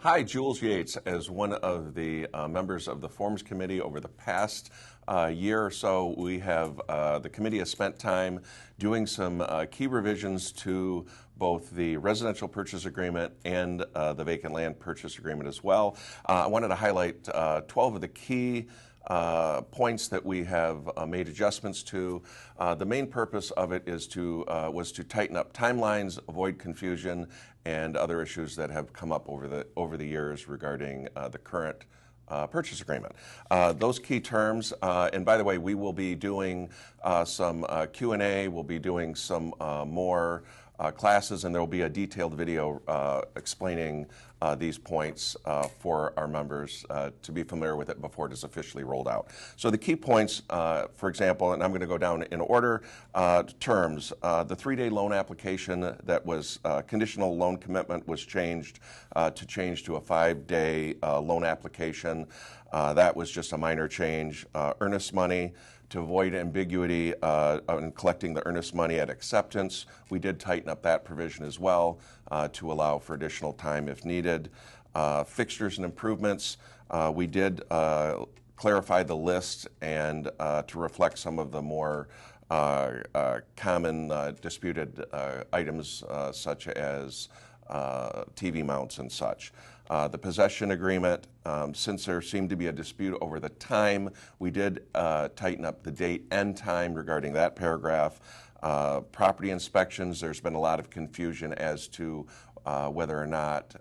Hi, Jules Yates. As one of the members of the Forms Committee over the past year or so, the committee has spent time doing some key revisions to both the residential purchase agreement and the vacant land purchase agreement as well. I wanted to highlight 12 of the key points that we have made adjustments to. The main purpose of it was to tighten up timelines, avoid confusion, and other issues that have come up over the years regarding the current purchase agreement. Those key terms, and by the way, we will be doing some Q&A, we'll be doing some more classes, and there will be a detailed video explaining these points for our members to be familiar with it before it is officially rolled out. So the key points, for example, and I'm going to go down in order, terms. The 3-day loan application that was conditional loan commitment was changed to a 5-day loan application. That was just a minor change. Earnest money, to avoid ambiguity in collecting the earnest money at acceptance, we did tighten up that provision as well to allow for additional time if needed. Fixtures and improvements, we did clarify the list and to reflect some of the more common disputed items such as TV mounts and such. The possession agreement, since there seemed to be a dispute over the time, we did tighten up the date and time regarding that paragraph. Property inspections, there's been a lot of confusion as to whether or not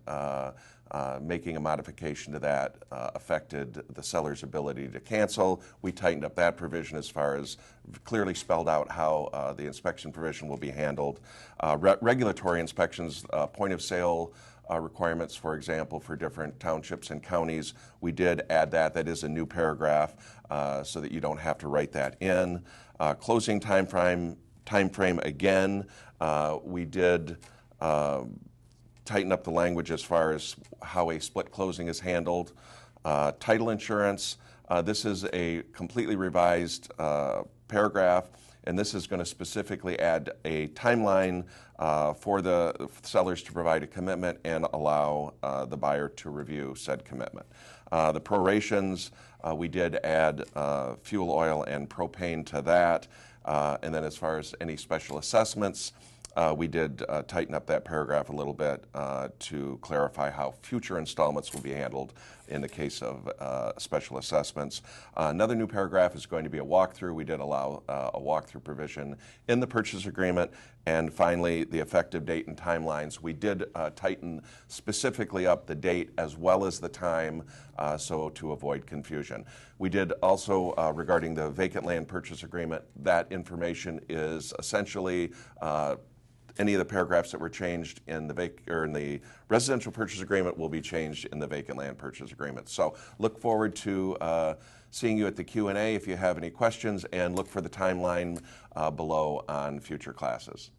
making a modification to that affected the seller's ability to cancel. We tightened up that provision as far as clearly spelled out how the inspection provision will be handled. Regulatory inspections, point of sale requirements, for example, for different townships and counties, we did add that. That is a new paragraph so that you don't have to write that in. Closing time frame again, we did tighten up the language as far as how a split closing is handled. Title insurance, this is a completely revised paragraph, and this is going to specifically add a timeline for the sellers to provide a commitment and allow the buyer to review said commitment. The prorations, we did add fuel oil and propane to that, and then as far as any special assessments, we did tighten up that paragraph a little bit to clarify how future installments will be handled in the case of special assessments. Another new paragraph is going to be a walkthrough. We did allow a walkthrough provision in the purchase agreement. And finally, the effective date and timelines. We did tighten specifically up the date as well as the time so to avoid confusion. We did also, regarding the vacant land purchase agreement, that information is essentially any of the paragraphs that were changed in the residential purchase agreement will be changed in the vacant land purchase agreement. So look forward to seeing you at the Q&A if you have any questions, and look for the timeline below on future classes.